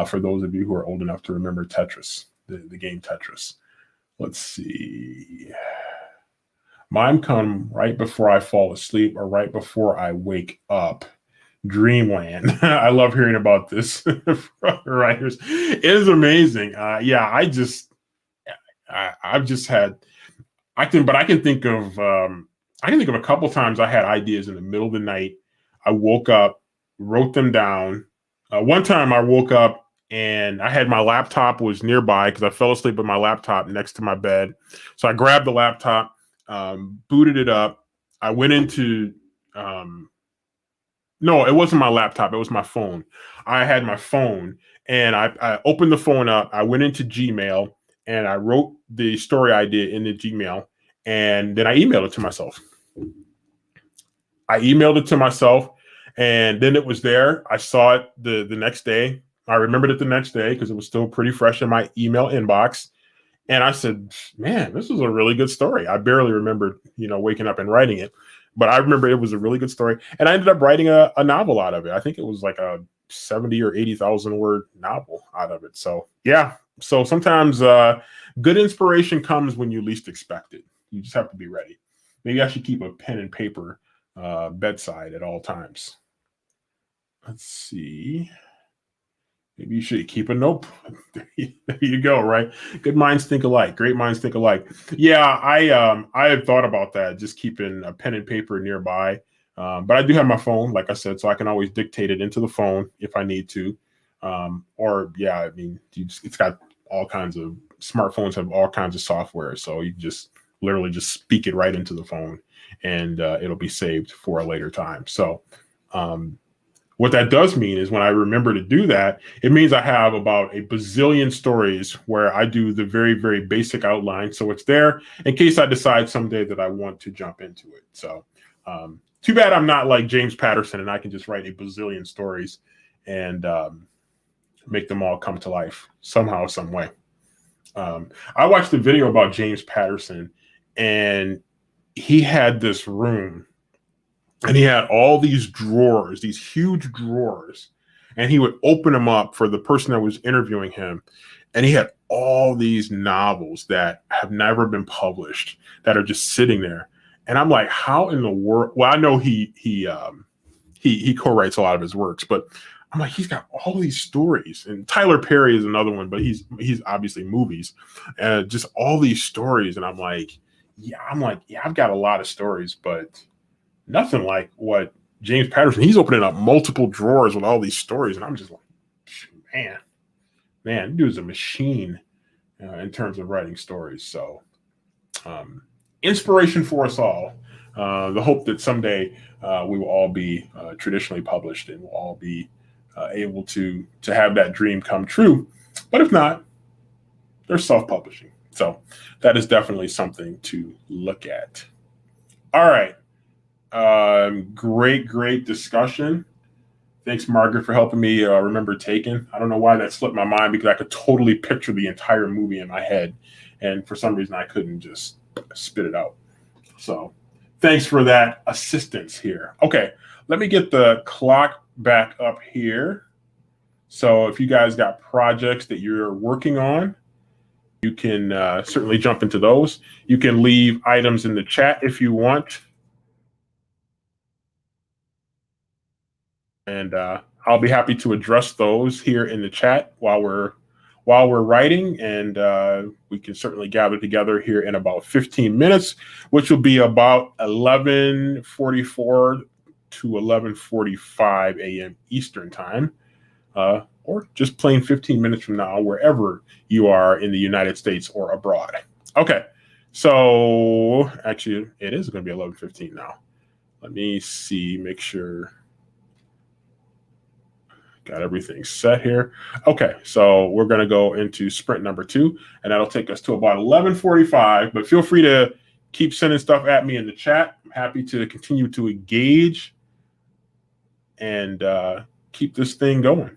For those of you who are old enough to remember Tetris, the game Tetris. Let's see. Mine come right before I fall asleep or right before I wake up. Dreamland. I love hearing about this from writers. It is amazing. Yeah, I've just had. I can think of. I can think of a couple times I had ideas in the middle of the night. I woke up, wrote them down. One time I woke up and I had my laptop was nearby because I fell asleep with my laptop next to my bed. So I grabbed the laptop, booted it up. I went into no, it wasn't my laptop. It was my phone. I had my phone and I opened the phone up. I went into Gmail and I wrote the story idea in the Gmail and then I emailed it to myself. I emailed it to myself and then it was there. I saw it the next day. I remembered it the next day because it was still pretty fresh in my email inbox. And I said, man, this was a really good story. I barely remembered, waking up and writing it, but I remember it was a really good story. And I ended up writing a novel out of it. I think it was like a 70 or 80,000 word novel out of it. So yeah. So sometimes good inspiration comes when you least expect it. You just have to be ready. Maybe I should keep a pen and paper bedside at all times. Let's see. Maybe you should keep a note. There you go, right? Good minds think alike. Great minds think alike. Yeah, I had thought about that, just keeping a pen and paper nearby. But I do have my phone, like I said, so I can always dictate it into the phone if I need to. Or yeah, I mean, it's got all kinds of smartphones have all kinds of software, so you just literally just speak it right into the phone, and it'll be saved for a later time. So. What that does mean is when I remember to do that, it means I have about a bazillion stories where I do the very, very basic outline. So it's there in case I decide someday that I want to jump into it. So too bad I'm not like James Patterson and I can just write a bazillion stories and make them all come to life somehow, some way. I watched a video about James Patterson and he had this room. And he had all these drawers, these huge drawers, and he would open them up for the person that was interviewing him. And he had all these novels that have never been published that are just sitting there. And I'm like, how in the world? Well, I know he co-writes a lot of his works, but I'm like, he's got all these stories. And Tyler Perry is another one, but he's obviously movies, and just all these stories. And I'm like, yeah, I've got a lot of stories, but nothing like what James Patterson. He's opening up multiple drawers with all these stories, and I'm just like, man, dude's a machine in terms of writing stories. So, inspiration for us all. The hope that someday we will all be traditionally published and we'll all be able to have that dream come true. But if not, they're self-publishing. So that is definitely something to look at. All right. Great discussion. Thanks, Margaret, for helping me remember Taken. I don't know why that slipped my mind because I could totally picture the entire movie in my head. And for some reason, I couldn't just spit it out. So thanks for that assistance here. Okay, let me get the clock back up here. So if you guys got projects that you're working on, you can certainly jump into those. You can leave items in the chat if you want. And I'll be happy to address those here in the chat while we're writing, and we can certainly gather together here in about 15 minutes, which will be about 11:44 to 11:45 a.m. Eastern time, or just plain 15 minutes from now, wherever you are in the United States or abroad. Okay, so actually, it is going to be 11:15 now. Let me see, make sure. Got everything set here. Okay, so we're going to go into sprint number 2, and that'll take us to about 11:45. But feel free to keep sending stuff at me in the chat. I'm happy to continue to engage and keep this thing going.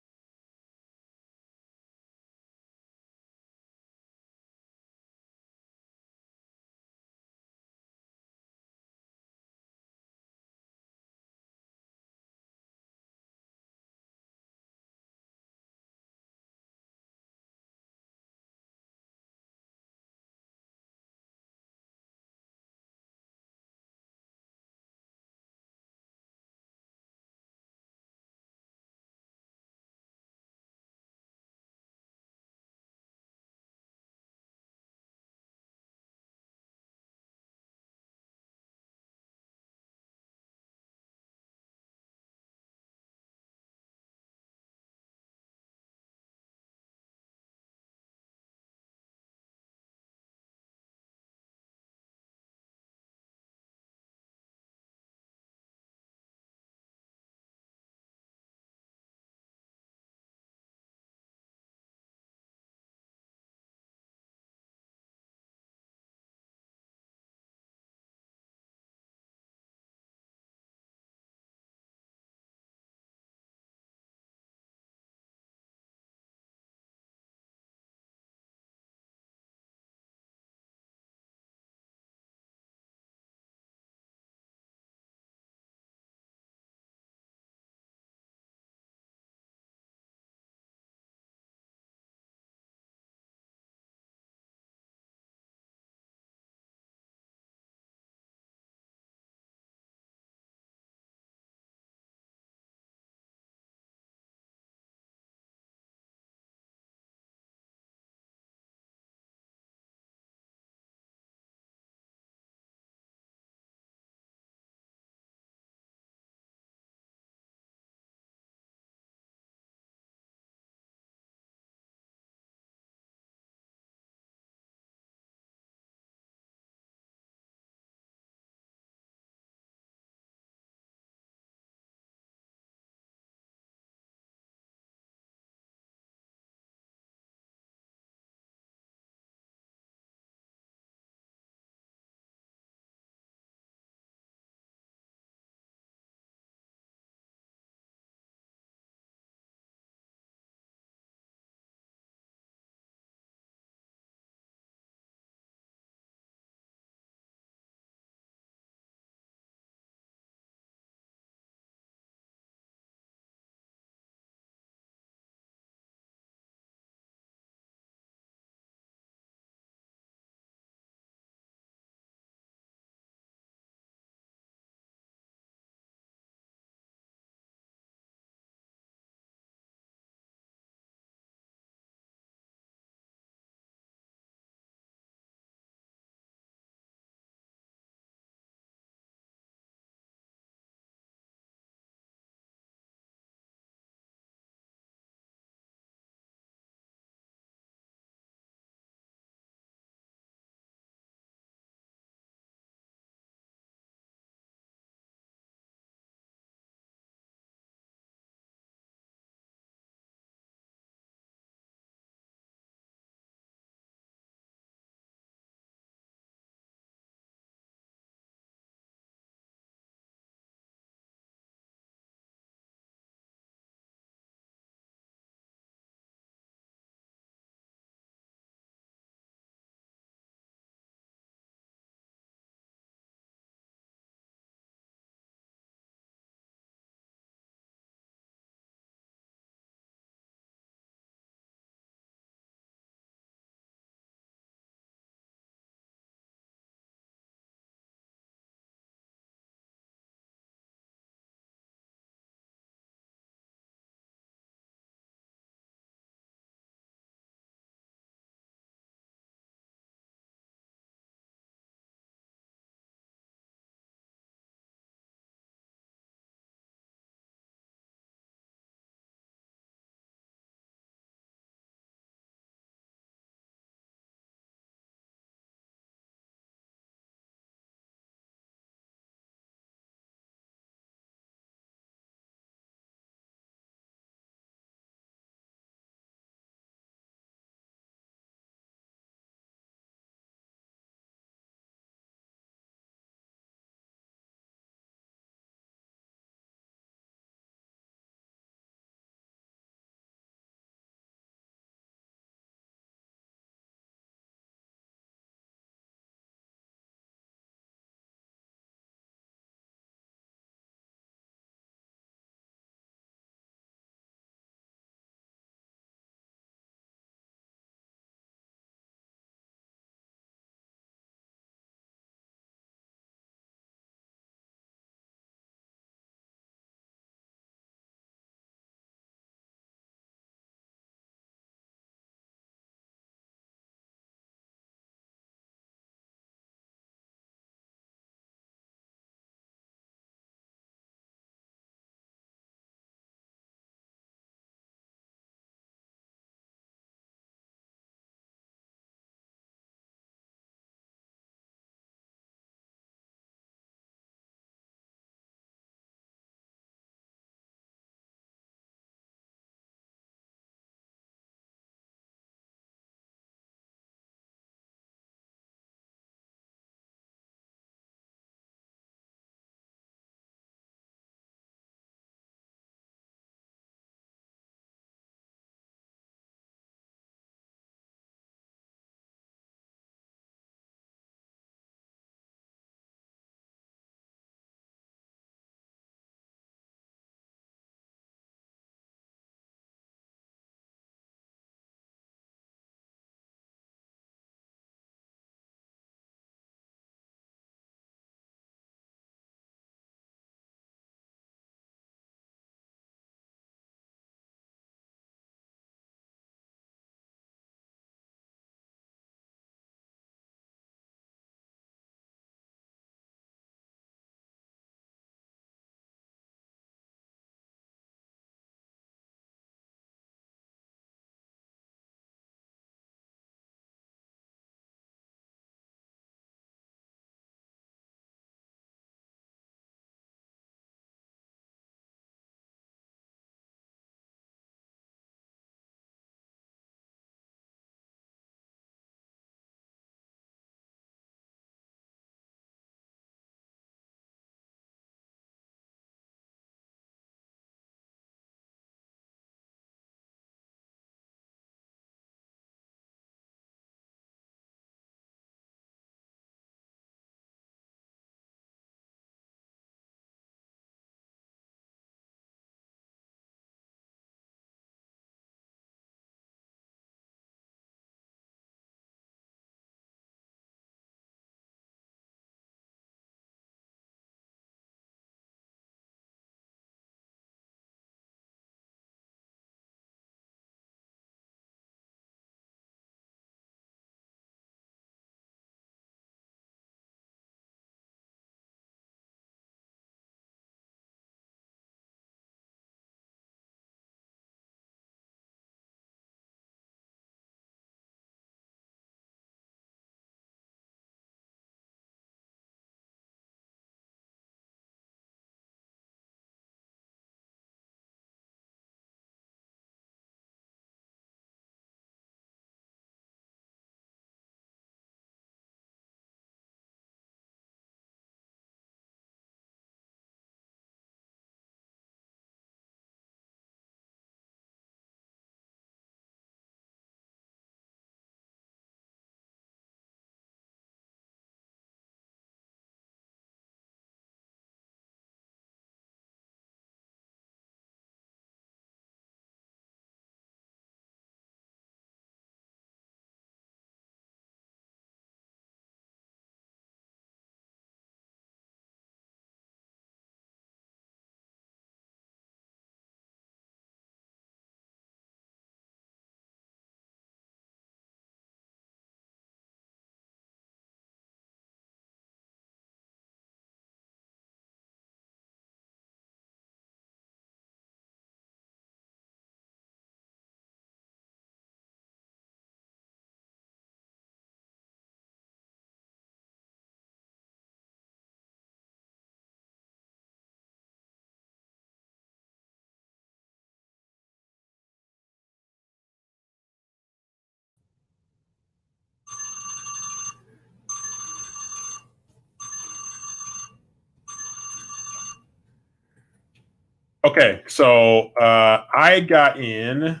Okay, so I got in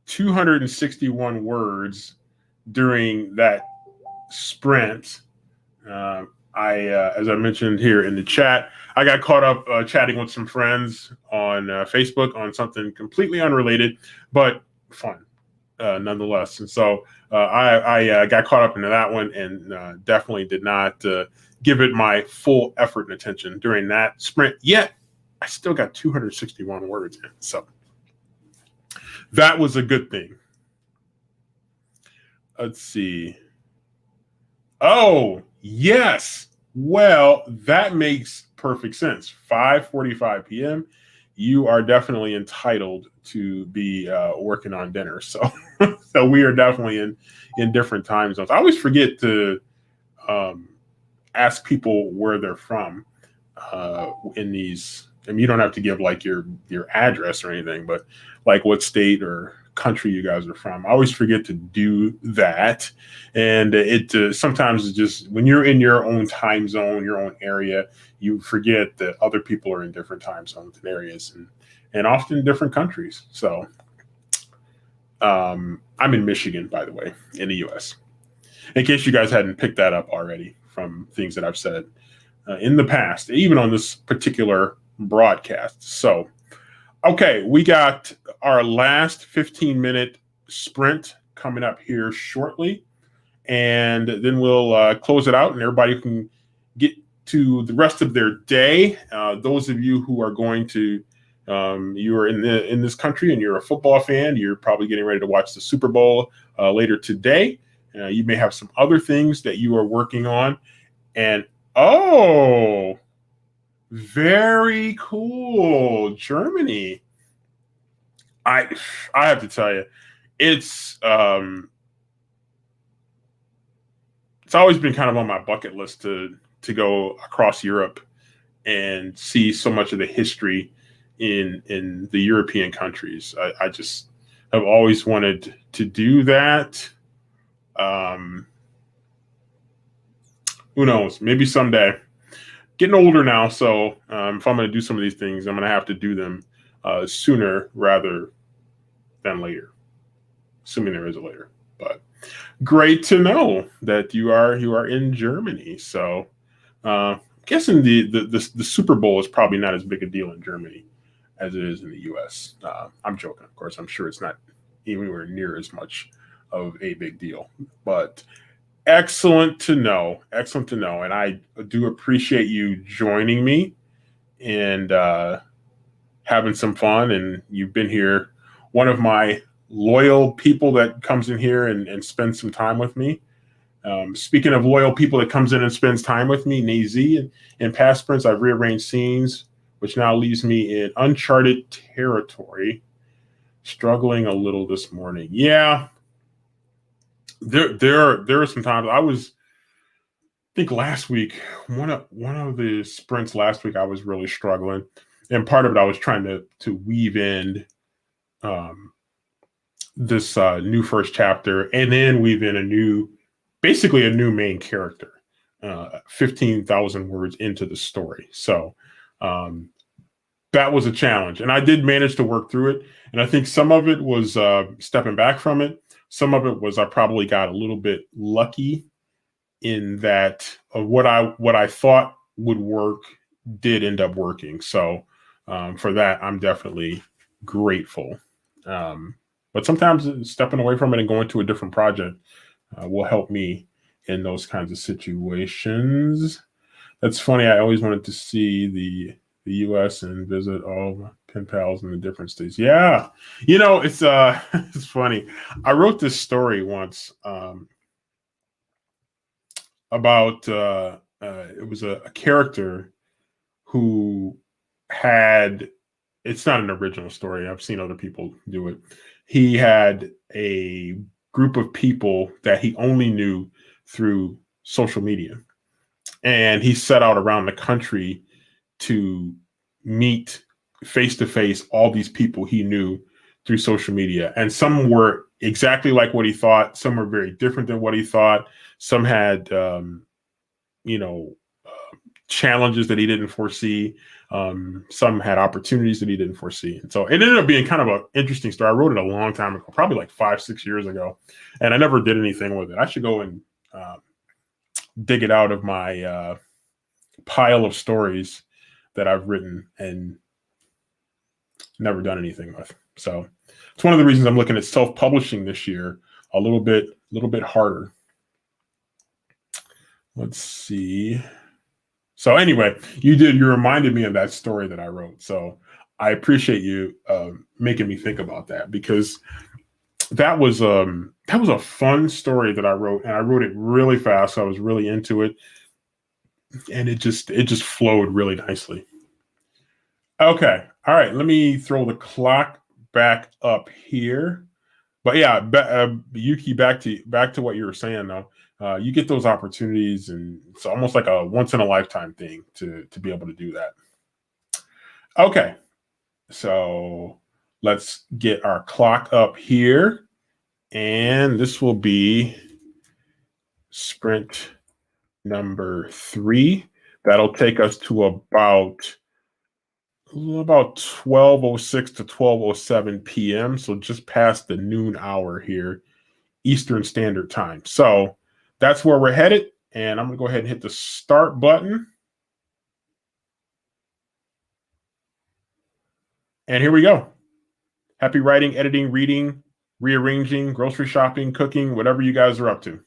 261 words during that sprint. As I mentioned here in the chat, I got caught up chatting with some friends on Facebook on something completely unrelated, but fun nonetheless. And so I got caught up into that one and definitely did not give it my full effort and attention during that sprint. Yet I still got 261 words in. So that was a good thing. Let's see. Oh, yes. Well, that makes perfect sense. 5:45 p.m. You are definitely entitled to be working on dinner. So, so we are definitely in different time zones. I always forget to um, ask people where they're from in these. I mean, you don't have to give like your address or anything, but like what state or country you guys are from. I always forget to do that, and it sometimes it's just when you're in your own time zone, your own area, you forget that other people are in different time zones and areas, and often different countries. So, I'm in Michigan, by the way, in the U.S. In case you guys hadn't picked that up already from things that I've said in the past, even on this particular broadcast. So, okay, we got our last 15-minute sprint coming up here shortly, and then we'll close it out, and everybody can get to the rest of their day. Those of you who are going to you are in this country and you're a football fan, you're probably getting ready to watch the Super Bowl later today. You may have some other things that you are working on, and oh, very cool, Germany. I I have to tell you, it's it's always been kind of on my bucket list to go across Europe and see so much of the history in the European countries. I just have always wanted to do that. Um, who knows? Maybe someday. Getting older now, so if I'm going to do some of these things, I'm going to have to do them sooner rather than later, assuming there is a later. But great to know that you are in Germany. So I'm guessing the Super Bowl is probably not as big a deal in Germany as it is in the U.S. I'm joking, of course. I'm sure it's not anywhere near as much of a big deal, but excellent to know. Excellent to know, and I do appreciate you joining me and having some fun. And you've been here, one of my loyal people that comes in here and spends some time with me. Speaking of loyal people that comes in and spends time with me, Nazy, in past sprints, I've rearranged scenes, which now leaves me in uncharted territory, struggling a little this morning. Yeah, there are some times I think last week, one of the sprints last week, I was really struggling, and part of it I was trying to weave in um, this new first chapter, and then weave in basically a new main character, 15,000 words into the story. So um, that was a challenge, and I did manage to work through it. And I think some of it was stepping back from it. Some of it was I probably got a little bit lucky in that what I thought would work did end up working. So for that, I'm definitely grateful. But sometimes stepping away from it and going to a different project will help me in those kinds of situations. That's funny. I always wanted to see the U.S. and visit all my pen pals in the different states. Yeah, it's it's funny. I wrote this story once about it was a character who had it's not an original story. I've seen other people do it. He had a group of people that he only knew through social media, and he set out around the country to meet face to face all these people he knew through social media. And some were exactly like what he thought, some were very different than what he thought. Some had you know challenges that he didn't foresee. Some had opportunities that he didn't foresee. And so it ended up being kind of an interesting story. I wrote it a long time ago, probably like 5-6 years ago, and I never did anything with it. I should go and dig it out of my pile of stories that I've written and never done anything with. So it's one of the reasons I'm looking at self-publishing this year a little bit harder. Let's see. So anyway, you reminded me of that story that I wrote. So I appreciate you making me think about that, because that was a fun story that I wrote, and I wrote it really fast. So I was really into it, and it just flowed really nicely. Okay, all right. Let me throw the clock back up here. But yeah, Yuki, back to what you were saying though. You get those opportunities, and it's almost like a once in a lifetime thing to be able to do that. Okay, so let's get our clock up here, and this will be sprint number 3. That'll take us to about 12:06 to 12:07 p.m. So just past the noon hour here, Eastern Standard Time. So that's where we're headed. And I'm going to go ahead and hit the start button. And here we go. Happy writing, editing, reading, rearranging, grocery shopping, cooking, whatever you guys are up to.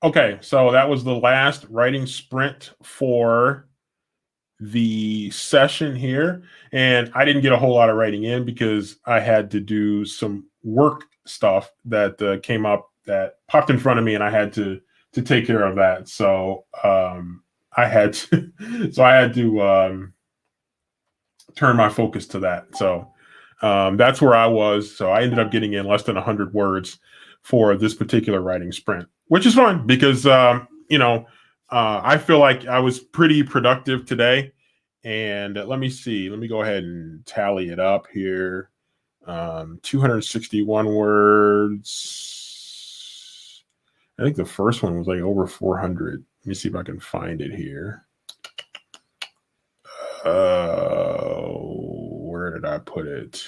Okay, so that was the last writing sprint for the session here. And I didn't get a whole lot of writing in because I had to do some work stuff that came up that popped in front of me, and I had to take care of that. So I had to, so I had to turn my focus to that. So that's where I was. So I ended up getting in less than 100 words for this particular writing sprint, which is fun because, I feel like I was pretty productive today. And let me see. Let me go ahead and tally it up here. 261 words. I think the first one was like over 400. Let me see if I can find it here. Where did I put it?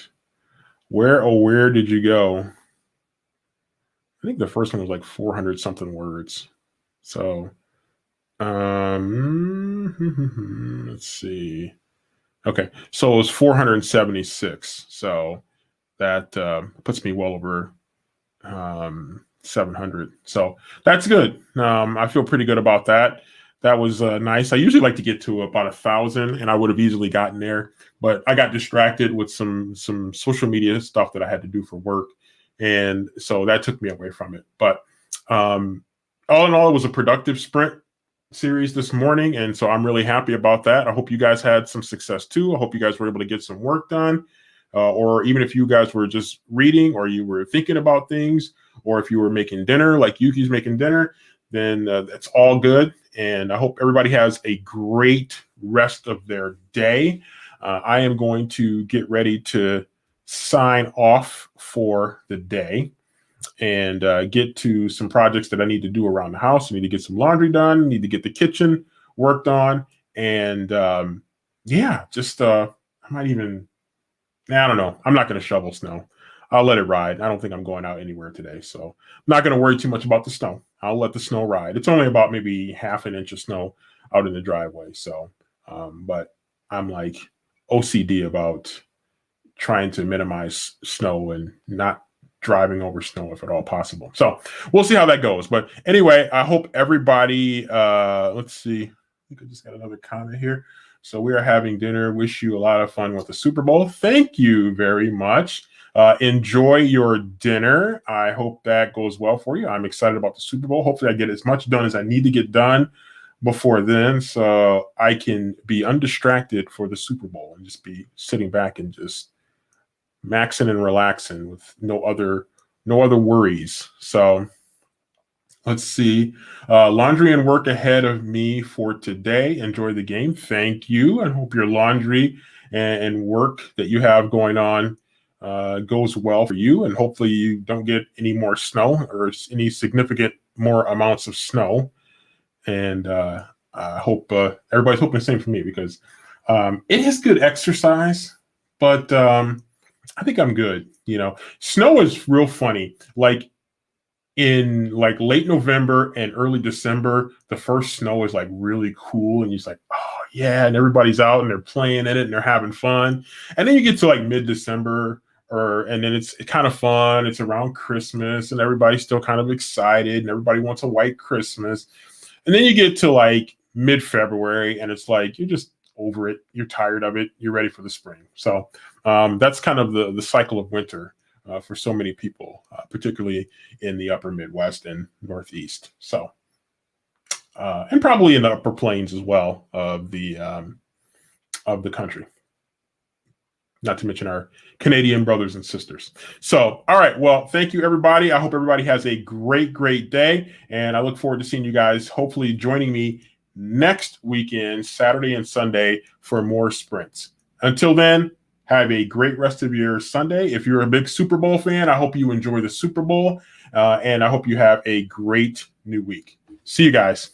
Where did you go? I think the first one was like 400 something words. So, let's see. Okay, so it was 476. So that puts me well over 700. So that's good. I feel pretty good about that. That was nice. I usually like to get to about 1,000, and I would have easily gotten there, but I got distracted with some social media stuff that I had to do for work, and so that took me away from it. But all in all, it was a productive sprint series this morning, and so I'm really happy about that. I hope you guys had some success too. I hope you guys were able to get some work done, or even if you guys were just reading, or you were thinking about things, or if you were making dinner like Yuki's making dinner, then that's all good. And I hope everybody has a great rest of their day. I am going to get ready to sign off for the day and get to some projects that I need to do around the house. I need to get some laundry done, need to get the kitchen worked on. And just I might even, I don't know. I'm not going to shovel snow. I'll let it ride. I don't think I'm going out anywhere today. So I'm not going to worry too much about the snow. I'll let the snow ride. It's only about maybe half an inch of snow out in the driveway. So, but I'm like OCD about trying to minimize snow and not driving over snow if at all possible. So we'll see how that goes. But anyway, I hope everybody, let's see. I think I just got another comment here. So we are having dinner. Wish you a lot of fun with the Super Bowl. Thank you very much. Enjoy your dinner. I hope that goes well for you. I'm excited about the Super Bowl. Hopefully I get as much done as I need to get done before then, so I can be undistracted for the Super Bowl and just be sitting back and just maxing and relaxing with no other worries. So let's see. Laundry and work ahead of me for today. Enjoy the game. Thank you. And hope your laundry and work that you have going on goes well for you. And hopefully you don't get any more snow or any significant more amounts of snow. And I hope everybody's hoping the same for me, because it is good exercise, but I think I'm good. Snow is real funny. Like in like late November and early December, the first snow is like really cool, and you're just like, oh yeah, and everybody's out and they're playing in it and they're having fun. And then you get to like mid-December, and then it's kind of fun. It's around Christmas and everybody's still kind of excited and everybody wants a white Christmas. And then you get to like mid-February and it's like you're just over it. You're tired of it. You're ready for the spring. So that's kind of the cycle of winter for so many people, particularly in the upper Midwest and Northeast. So, and probably in the upper plains as well of the country. Not to mention our Canadian brothers and sisters. So, all right. Well, thank you, everybody. I hope everybody has a great, great day. And I look forward to seeing you guys, hopefully joining me next weekend, Saturday and Sunday, for more sprints. Until then, have a great rest of your Sunday. If you're a big Super Bowl fan, I hope you enjoy the Super Bowl. And I hope you have a great new week. See you guys.